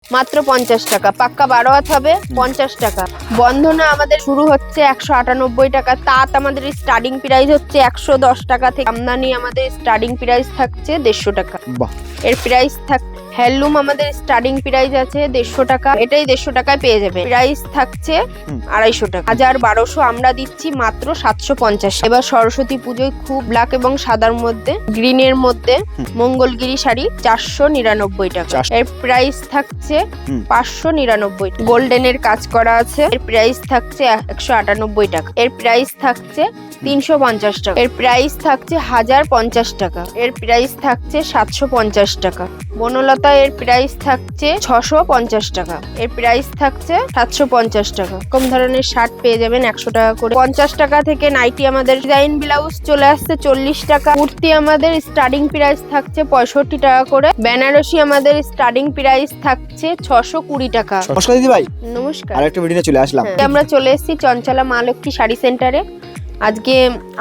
মাত্র 50 টাকা। পাক্কা 12 হাত হবে 50 টাকা। বন্ধনা আমাদের শুরু হচ্ছে 198 টাকা। তাঁত আমাদের স্টার্টিং প্রাইস হচ্ছে 110 টাকা থেকে। আমদানি আমাদের স্টার্টিং প্রাইস থাকছে 150 টাকা। বাহ, এর প্রাইস থাক হ্যান্ডলুম আমাদের স্টার্টিং প্রাইস আছে 150 টাকা। এটাই 150 টাকায় পেয়ে যাবে। প্রাইস থাকছে 250 টাকা। 1200 আমরা দিচ্ছি মাত্র 750। এবার সরস্বতী পুজোয় খুব ব্ল্যাক এবং সাদার মধ্যে গ্রিনের মধ্যে মঙ্গলগিরি শাড়ি 499 টাকা। এর প্রাইস থাকছে 599। গোল্ডেনের কাজ করা আছে। এর প্রাইস থাকছে 198 টাকা। এর প্রাইস থাকছে 350 টাকা। এর প্রাইস থাকছে 1050 টাকা। এর প্রাইস থাকছে 750 টাকা। বনলতা এর প্রাইস থাকছে 650 টাকা। এর প্রাইস থাকছে 750 টাকা। কম ধরনের শার্ট পেয়ে যাবেন 100 টাকা করে। 50 টাকা থেকে নাইটি আমাদের ডিজাইন ব্লাউজ চলে আসছে 40 টাকা। কুর্তি আমাদের স্টার্টিং প্রাইস থাকছে 65 টাকা করে। বেনারসি আমাদের স্টার্টিং প্রাইস থাকছে 620 টাকা। নমস্কার দিদি ভাই, নমস্কার। আরেকটা ভিডিওতে চলে আসলাম। আমরা চলে এসেছি চঞ্চলা মা লক্ষ্মী শাড়ি সেন্টারে। আজকে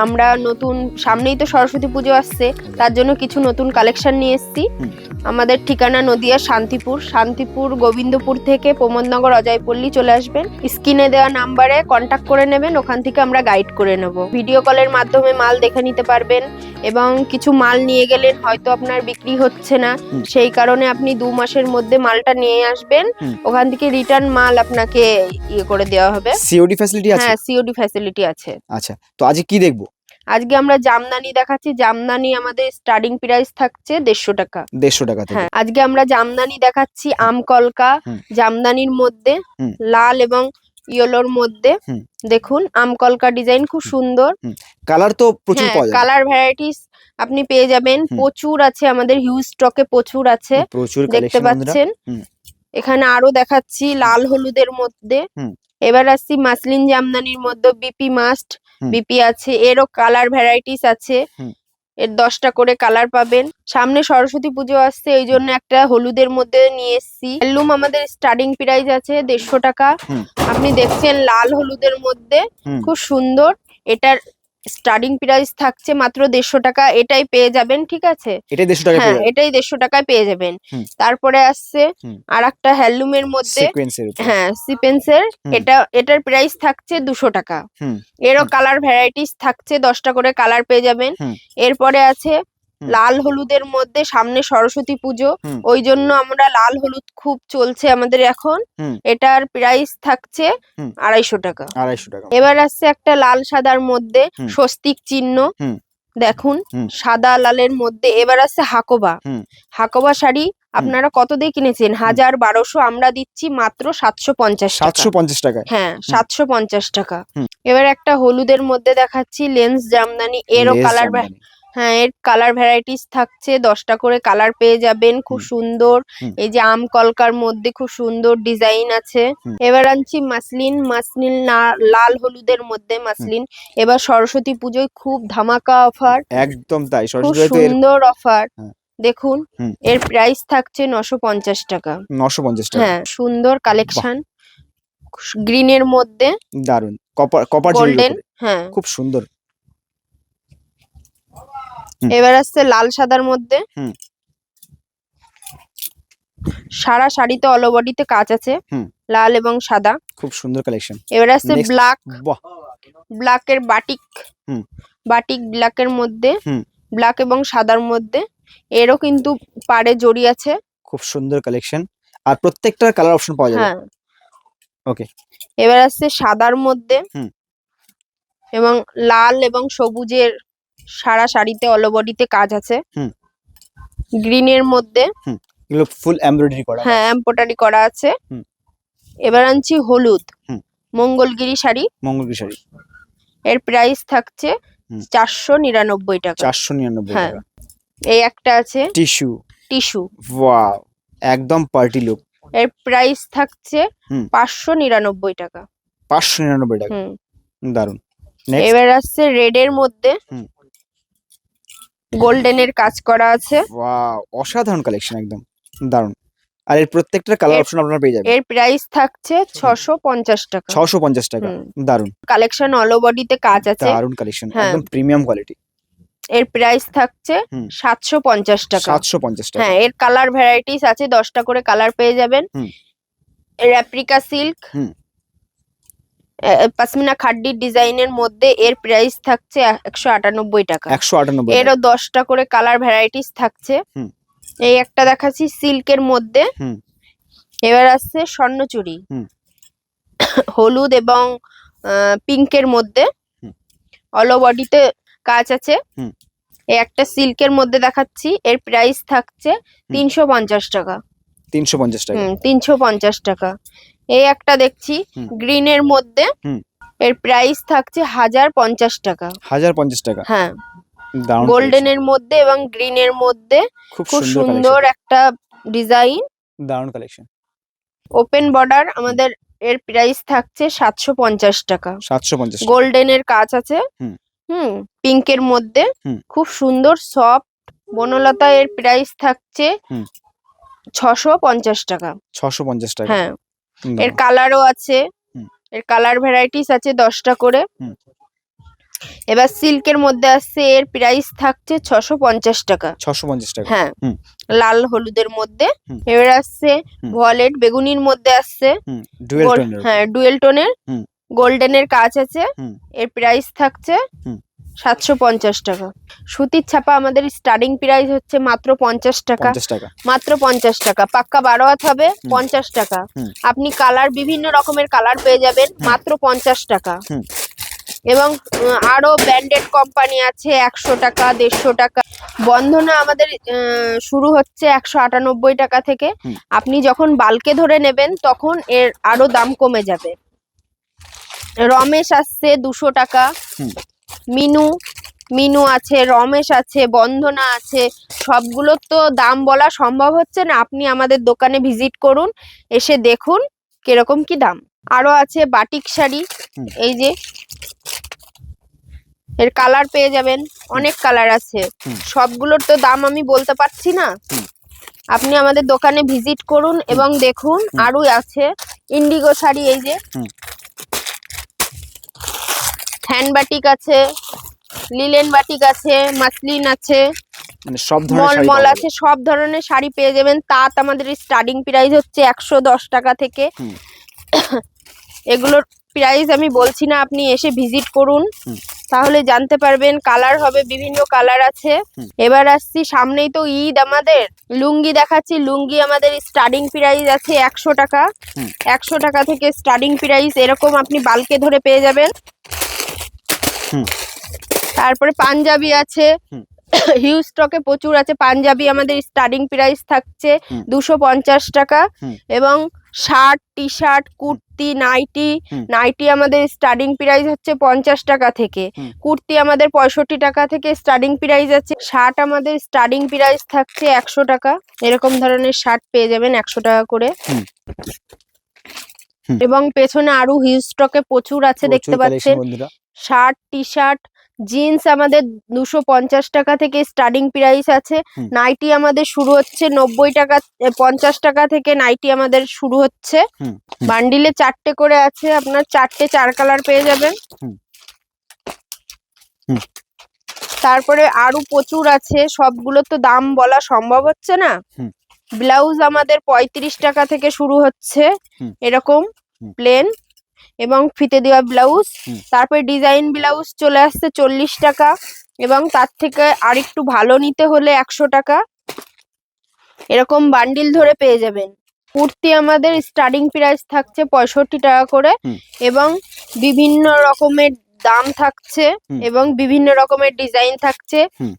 আমরা নতুন, সামনেই তো সরস্বতী পুজো আসছে, তার জন্য কিছু নতুন কালেকশন নিয়ে এসেছি। আমাদের ঠিকানা নদিয়া শান্তিপুর গোবিন্দপুর থেকে প্রমোদনগর অজয়পল্লী চলে আসবেন। স্ক্রিনে দেওয়া নাম্বারে কন্ট্যাক্ট করে নেবেন, ওখান থেকে আমরা গাইড করে নেব। ভিডিও কলের মাধ্যমে মাল দেখে নিতে পারবেন এবং কিছু মাল নিয়ে গেলেন হয়তো আপনার বিক্রি হচ্ছে না, সেই কারণে আপনি 2 মাসের মধ্যে মালটা নিয়ে আসবেন, ওখান থেকে রিটার্ন মাল আপনাকে ইয়ে করে দেওয়া হবে। সিওডি ফ্যাসিলিটি আছে? হ্যাঁ, সিওডি ফ্যাসিলিটি আছে। আচ্ছা, তো আজকে কি দেখবো? আজকে আমরা জামদানি দেখাচ্ছি। জামদানি আমাদের স্টার্টিং প্রাইস থাকছে 150 টাকা। 150 টাকা থেকে। হ্যাঁ, আজকে আমরা জামদানি দেখাচ্ছি আমকলকা জামদানির মধ্যে লাল এবং ইয়েলোর মধ্যে। দেখুন আমকলকা ডিজাইন খুব সুন্দর। কালার তো প্রচুর পাওয়া যায়। কালার ভ্যারাইটিস আপনি পেয়ে যাবেন, প্রচুর আছে আমাদের, হিউজ স্টকে প্রচুর আছে, প্রচুর দেখতে পাচ্ছেন। এখানে আরো দেখাচ্ছি লাল হলুদের মধ্যে। এবার আসছি মাসলিন জামদানির মধ্যে বিপি মাস্ট বিপি আছে, এরও কালার ভ্যারাইটিস আছে। এর 10টা করে কালার পাবেন। সামনে সরস্বতী পুজো আসছে, এই জন্য একটা হলুদের মধ্যে নিয়ে এসেছি। হ্যান্ডলুম আমাদের স্টার্টিং প্রাইস আছে 150 টাকা। আপনি দেখছেন লাল হলুদের মধ্যে খুব সুন্দর। এটার স্টার্টিং প্রাইস থাকছে মাত্র 150 টাকা। এটাই পেয়ে যাবেন, ঠিক আছে? এটাই 150 টাকা হ্যাঁ, এটাই 150 টাকায় পেয়ে যাবেন। তারপরে আসছে আরেকটা হ্যান্ডলুমের মধ্যে, সিকোয়েন্সের উপর। হ্যাঁ সিপেন্সের। এটার প্রাইস থাকছে 200 টাকা। এরও কালার ভ্যারাইটিস থাকছে, 10টা করে কালার পেয়ে যাবেন। এরপরে আছে লাল হলুদের মধ্যে, সামনে সরস্বতী পুজো, ওই জন্য আমরা লাল হলুদ খুব চলছে আমাদের এখন। এটার প্রাইস থাকছে 250 টাকা। 250 টাকা। এবার আসছে একটা লাল সাদার মধ্যে স্বস্তিক চিহ্ন, দেখুন সাদা লালের মধ্যে। এবার আসছে হাকোবা শাড়ি। আপনারা কত দিয়ে কিনেছেন? 1200, আমরা দিচ্ছি মাত্র 750 টাকা। 750 টাকা। হ্যাঁ, 750 টাকা। এবার একটা হলুদের মধ্যে দেখাচ্ছি লেন্স জামদানি। এরও কালার, হ্যাঁ এর কালার ভ্যারাইটিস থাকছে, 10টা করে কালার পেয়ে যাবেন, খুব সুন্দর। এই যে আম কলকার মধ্যে খুব সুন্দর ডিজাইন আছে। এবার আনছি মাসলিন লাল হলুদের মধ্যে মাসলিন। এবার সরস্বতী পুজোয় খুব ধামাকা অফার, একদম তাই। খুব সরস্বতী পুজোতে সুন্দর অফার। দেখুন এর প্রাইস থাকছে 950 টাকা। 950 টাকা। হ্যাঁ, সুন্দর কালেকশন গ্রিনের মধ্যে, দারুন। Copper golden. হ্যাঁ, খুব সুন্দর। এবার আসছে লাল সাদার মধ্যে। সারা শাড়িতে অল বডিতে কাজ আছে, লাল এবং সাদা, খুব সুন্দর কালেকশন। এবার আসছে ব্ল্যাক। বাহ, ব্ল্যাকের বাটিক ব্ল্যাকের মধ্যে, ব্ল্যাক এবং সাদার মধ্যে। এরও কিন্তু পাড়ে জড়ি আছে, খুব সুন্দর কালেকশন। আর প্রত্যেকটার কালার অপশন পাওয়া যাবে। হ্যাঁ ওকে। এবার আসছে সাদার মধ্যে এবং লাল এবং সবুজের, সারা শাড়িতে অল বডিতে কাজ আছে। গ্রিনের মধ্যে, এগুলো ফুল এমব্রয়ডারি করা। হ্যাঁ এমব্রয়ডারি করা আছে। এবার আনছি হলুদ মঙ্গলগিরি শাড়ি। এর প্রাইস থাকছে 499 টাকা। 499 হ্যাঁ, টাকা। এই একটা আছে টিস্যু। ওয়াও, একদম পার্টি লুক। এর প্রাইস থাকছে 599 টাকা। 599 টাকা। দারুন। এবার আসছে রেড এর মধ্যে গোল্ডেনের কাজ করা আছে। ওয়াও, অসাধারণ কালেকশন, একদম দারুন। আর এর প্রত্যেকটার কালার অপশন আপনারা পেয়ে যাবেন। এর প্রাইস থাকছে 650 টাকা। 650 টাকা। দারুন কালেকশন, অল বডিতে কাজ আছে, দারুন কালেকশন, একদম প্রিমিয়াম কোয়ালিটি। এর প্রাইস থাকছে হুম। 750 টাকা। 750 টাকা। হ্যাঁ, এর কালার ভ্যারাইটিস আছে, 10টা করে কালার পেয়ে যাবেন। হুম। রেপ্লিকা সিল্ক, হুম। পশমিনা খাড্ডির ডিজাইনের মধ্যে এর প্রাইস থাকছে 198 টাকা। 198 এরও 10টা করে কালার ভ্যারাইটিস থাকছে। হুম। এই একটা দেখাচ্ছি সিল্কের মধ্যে। হুম। এবার আসছে স্বর্ণচুড়ি, হুম। হলুদ এবং পিঙ্কের মধ্যে হুম। অল বডিতে কাজ আছে। হুম। এই একটা সিল্কের মধ্যে দেখাচ্ছি, এর প্রাইস থাকছে 350 টাকা। 350 টাকা। 350 টাকা। এই একটা দেখছি হুম। গ্রিনের মধ্যে, হুম। এর প্রাইস থাকছে 1050 টাকা। 1050 টাকা। হ্যাঁ, দারুণ collection। গোল্ডেনের মধ্যে এবং গ্রিনের মধ্যে খুব খুব সুন্দর সুন্দর কালেকশন। একটা ডিজাইন, দারুণ কালেকশন। Open border. আমাদের এর প্রাইস থাকছে 750 টাকা। 750 টাকা। গোল্ডেনের কাজ আছে। হুম। হুম, পিঙ্কের মধ্যে হুম। খুব সুন্দর সফট বনলতা। এর প্রাইস থাকছে হুম। 650 টাকা। 650 টাকা। হ্যাঁ, এর দারুণ। কালারও আছে। হুম। এর কালার ভ্যারাইটিস আছে 10টা করে। হুম। এবার সিল্কের মধ্যে আসছে, এর প্রাইস থাকছে 650 টাকা। 650 টাকা। হ্যাঁ, হুম। লাল হলুদের মধ্যে। হুম। এবার আসছে হুম। ভয়েলেট বেগুনির মধ্যে আসছে। হুম। ডুয়েল টোনের। হ্যাঁ, ডুয়েল টোনের। হুম। গোল্ডেনের কাজ আছে। হুম। এর প্রাইস থাকছে হুম। 750 টাকা। সুতির ছাপা আমাদের স্টার্টিং প্রাইস হচ্ছে মাত্র 50 টাকা। 50 টাকা। মাত্র 50 টাকা। পাক্কা 12 হাত হবে, 50 টাকা। হুম। আপনি কালার বিভিন্ন রকমের কালার পেয়ে যাবেন মাত্র 50 টাকা। হুম। এবং আরো ব্র্যান্ডেড কোম্পানি আছে 100 টাকা, 150 টাকা। বন্ধনা আমাদের শুরু হচ্ছে 198 টাকা থেকে। হুম। আপনি যখন বালকে ধরে নেবেন তখন এর আরো দাম কমে যাবে। রমেশ আসছে 200 টাকা। হুম। মিনু আছে, রমেশ আছে, বন্ধনা আছে। সবগুলোর তো দাম বলা সম্ভব হচ্ছে না। আপনি আমাদের দোকানে ভিজিট করুন, এসে দেখুন কিরকম কি দাম। আরো আছে বাটিক শাড়ি। হুম। এই যে এর কালার পেয়ে যাবেন, অনেক কালার আছে। হুম। সবগুলোর তো দাম আমি বলতে পারছি না। হুম। আপনি আমাদের দোকানে ভিজিট করুন এবং দেখুন। হুম। আরো আছে ইন্ডিগো শাড়ি। এই যে হুম। হ্যান্ড বাটিক আছে, লিলেন বাটিক আছে, মাসলিন আছে, মানে সব ধরনের শাড়ি মলমল পাওয়া আছে। যাবে। সব ধরনের শাড়ি পেয়ে যাবেন। তাঁত আমাদের স্টার্টিং প্রাইস হচ্ছে 110 টাকা থেকে। হুম। এগুলোর প্রাইস আমি বলছি না, আপনি এসে ভিজিট করুন, হুম। তাহলে জানতে পারবেন। কালার হবে, বিভিন্ন কালার আছে। হুম। এবার আসছি, সামনেই তো ঈদ আমাদের। লুঙ্গি দেখাচ্ছি। লুঙ্গি আমাদের স্টার্টিং প্রাইস আছে 100 টাকা। হুম। 100 টাকা থেকে স্টার্টিং প্রাইস। এরকম আপনি বালকে ধরে পেয়ে যাবেন। হুম। তারপরে পাঞ্জাবি আছে। হুম। হিউজ স্টকে প্রচুর আছে পাঞ্জাবি। আমাদের স্টার্টিং প্রাইস থাকছে হুম। 250 টাকা। হুম। এবং shirt, T shirt, kurti, nightie. হুম। নাইটি আমাদের স্টার্টিং প্রাইস হচ্ছে 50 টাকা থেকে। হুম। কুর্তি আমাদের 65 টাকা থেকে স্টার্টিং প্রাইস আছে। শার্ট আমাদের স্টার্টিং প্রাইস থাকছে 100 টাকা। এরকম ধরনের শার্ট পেয়ে যাবেন 100 টাকা করে। হুম। হুম। এবং পেছনে আরো হিউজ স্টকে প্রচুর আছে, প্রচুর দেখতে কালেকশন পাচ্ছেন। বন্ধুরা। শার্ট, টি শার্ট, জিন্স আমাদের 250 টাকা থেকে স্টার্টিং প্রাইস আছে। হুম। নাইটি আমাদের শুরু হচ্ছে 90 টাকা, 50 টাকা থেকে নাইটি আমাদের শুরু হচ্ছে। হুম। বান্ডিলে 4টে করে আছে, আপনার 4টে 4 কালার পেয়ে যাবেন। হুম। হুম। তারপরে আরো প্রচুর আছে, সবগুলো তো দাম বলা সম্ভব হচ্ছে না। হুম। ব্লাউজ আমাদের 35 টাকা থেকে শুরু হচ্ছে। হুম। এরকম হুম। প্লেন এবং ফিতে দেওয়া ব্লাউজ। হুম। তারপরে ডিজাইন ব্লাউজ চলে আসছে 40 টাকা। এবং তার থেকে আরেকটু ভালো নিতে হলে 100 টাকা। এরকম বান্ডিল ধরে পেয়ে যাবেন। কুর্তি আমাদের স্টার্টিং প্রাইস থাকছে 65 টাকা করে। হুম। এবং বিভিন্ন রকমের দাম থাকছে। হুম। এবং বিভিন্ন রকমের ডিজাইন থাকছে। হুম।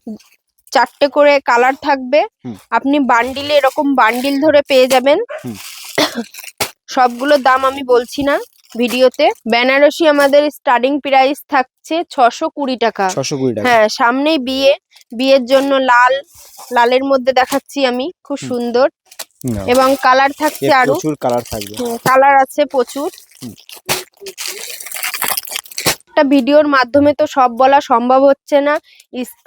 4টে করে কালার থাকবে। হুম। আপনি বান্ডিলে এরকম বান্ডিল ধরে পেয়ে যাবেন। হুম। সবগুলোর দাম আমি বলছি না ভিডিওতে। বেনারসি আমাদের স্টার্টিং প্রাইস থাকছে 620 টাকা। 620 টাকা। হ্যাঁ, সামনেই বিয়ে। বিয়ের জন্য লালের মধ্যে দেখাচ্ছি আমি, খুব হুম। সুন্দর। নাও। এবং কালার থাকছে এর আরো। প্রচুর কালার থাকবে। কালার আছে প্রচুর। হুম। একটা একটা ভিডিওর মাধ্যমে তো সব বলা সম্ভব হচ্ছে না।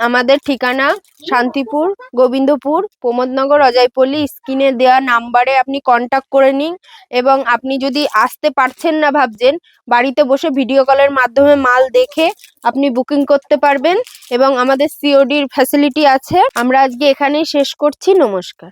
আমাদের ঠিকানা শান্তিপুর, গোবিন্দপুর, প্রমোদনগর, অজয়পল্লী। স্ক্রিনে দেওয়া নাম্বারে আপনি কন্টাক্ট করে নিন, এবং আপনি যদি আসতে পারছেন না ভাবছেন, বাড়িতে বসে ভিডিও কলের মাধ্যমে মাল দেখে আপনি বুকিং করতে পারবেন, এবং আমাদের সিওডির ফ্যাসিলিটি আছে। আমরা আজকে এখানেই শেষ করছি। নমস্কার।